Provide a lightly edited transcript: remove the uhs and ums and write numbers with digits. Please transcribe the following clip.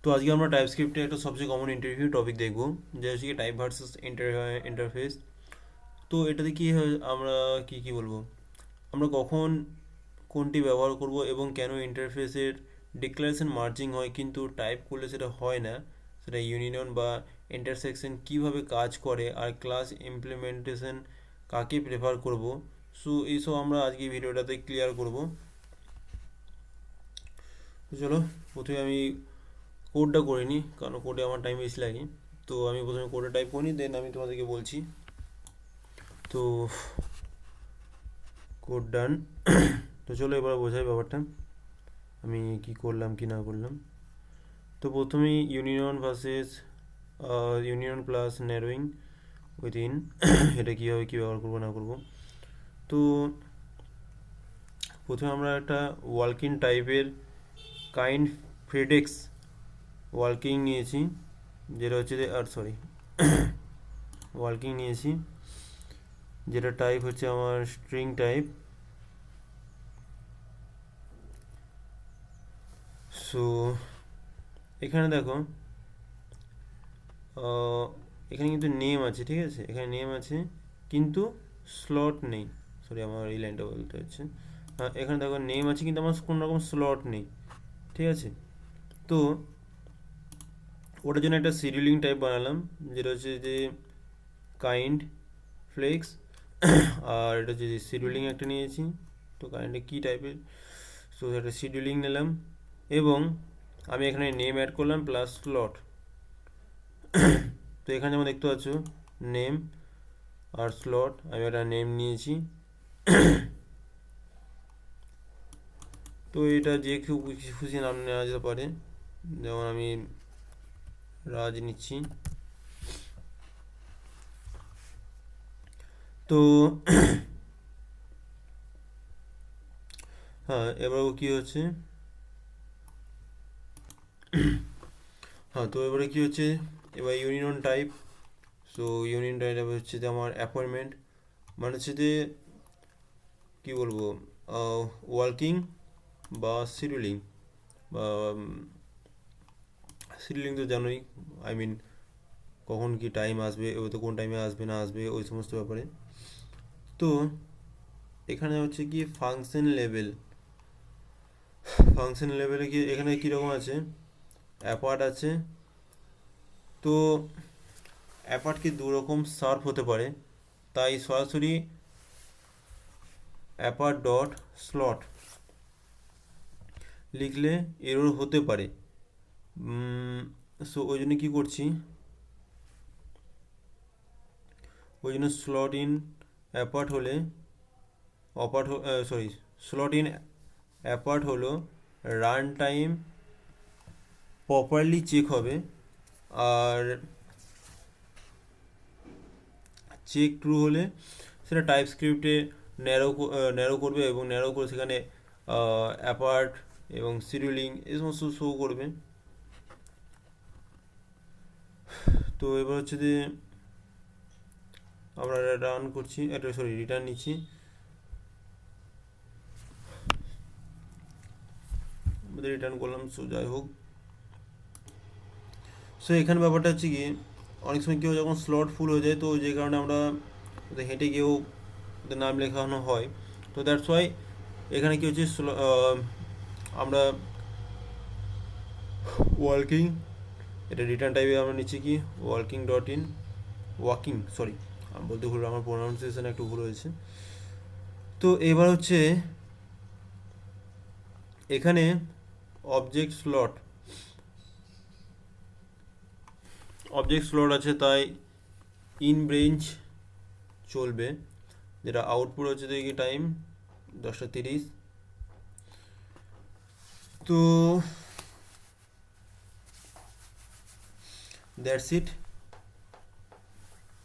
তো আজকে আমরা টাইপস্ক্রিপ্টে একটা সবচেয়ে কমন ইন্টারভিউ টপিক দেখব, যেটা হচ্ছে কি টাইপ ভার্সেস ইন্টারফেস। তো এটাতে কি হয়, আমরা কি বলবো, আমরা কখন কোনটি ব্যবহার করব এবং কেন ইন্টারফেসের ডিক্লারেশন মার্জিং হয় কিন্তু টাইপ করলে সেটা হয় না, সেটা ইউনিয়ন বা ইন্টারসেকশন কিভাবে কাজ করে, আর ক্লাস ইমপ্লিমেন্টেশন কাকে প্রেফার করব। সো এইসব আমরা আজকে ভিডিওটাতে ক্লিয়ার করব। তো চলো, প্রথমে আমি কোডটা করে নিই, কারণ কোডে আমার টাইম বেশি লাগে। তো আমি প্রথমে কোডে টাইপ করি, দেন আমি তোমাদেরকে বলছি। তো কোড ডান। তো চলো এবার বোঝাই ব্যাপারটা, আমি কি করলাম কি না করলাম। তো প্রথমেই union versus union plus narrowing within এটা কীভাবে কী ব্যবহার করবো না করবো। তো প্রথমে আমরা একটা ওয়ার্কিং টাইপের কাইন্ড ফ্রেডেক্স ওয়ার্কিং নিয়েছি, যেটা হচ্ছে ওয়ার্কিং নিয়েছি, যেটা টাইপ হচ্ছে আমার স্ট্রিং টাইপ। সো এখানে দেখো, এখানে কিন্তু নেম আছে, ঠিক আছে, এখানে নেম আছে কিন্তু স্লট নেই। সরি, আমার এই লাইনটা বলতে হচ্ছে, এখানে দেখো নেম আছে কিন্তু আমার কোনো রকম স্লট নেই, ঠিক আছে। তো ওটার জন্য একটা শিডিউলিং টাইপ বানালাম, যেটা হচ্ছে যে কাইন্ড ফ্লেক্স। আর এটা হচ্ছে যে শিডিউলিং একটা নিয়েছি। তো কাইন্ডে কী টাইপের, সো একটা শিডিউলিং নিলাম এবং আমি এখানে নেম অ্যাড করলাম প্লাস স্লট। তো এখানে যেমন দেখতে পাচ্ছ নেম আর স্লট, আমি একটা নেম নিয়েছি। তো এটা যে কেউ খুশি নাম নেওয়া যেতে পারে, যেমন আমি রাজ নিচ্ছি। তো হ্যাঁ, এবার কি হচ্ছে, হ্যাঁ তো এবারে কি হচ্ছে, এবার union type. So union type হচ্ছে যে আমার অ্যাপয়েন্টমেন্ট, মানে হচ্ছে যে কী বলবো, ওয়ার্কিং বা শিডিউলিং, বা শিডিউলিং তো জানোই, আই মিন কখন কি টাইম আসবে, ও তো কোন টাইমে আসবে না আসবে ওই সমস্ত ব্যাপারে। তো এখানে হচ্ছে কি ফাংশন লেভেল, ফাংশন লেভেলে কি এখানে কীরকম আছে, অ্যাপার্ট আছে। তো অ্যাপার্ট কি দু রকম সার্ভ হতে পারে, তাই সরাসরি অ্যাপার্ট ডট স্লট লিখলে এরর হতে পারে। সো ওই জন্য কী করছি, ওই জন্য স্লট ইন অ্যাপার্ট হলে স্লট ইন অ্যাপার্ট হলো রান টাইম প্রপারলি চেক হবে, আর চেক ট্রু হলে সেটা টাইপ স্ক্রিপ্টে ন্যারো করবে এবং ন্যারো করে সেখানে অ্যাপার্ট এবং শিডিউলিং এই সমস্ত শো করবে। তো এবার হচ্ছে যে আমরা রান করছি, রিটার্ন নিচ্ছি। আমাদের রিটার্ন করলাম, সো যাই হোক। সো এখানে ব্যাপারটা হচ্ছে কি, অনেক সময় কেউ যখন স্লট ফুল হয়ে যায়, তো যে কারণে আমরা হেঁটে গিয়েও ওদের নাম লেখানো হয়। তো দ্যাটস ওয়াই এখানে কী হচ্ছে, আমরা ওয়ার্কিং, এটা রিটার্ন টাইপে আমরা নিচ্ছি কি ওয়ার্কিং ডট ইন বলতে ভুল, আমার প্রোনাউন্সিয়েশন একটু ভুল হয়েছে। তো এবার হচ্ছে এখানে অবজেক্ট স্লট আছে, তাই ইন ব্রেঞ্চ চলবে, যেটা আউটপুট হচ্ছে দেখি টাইম 10:30। তো দ্যাটস ইট।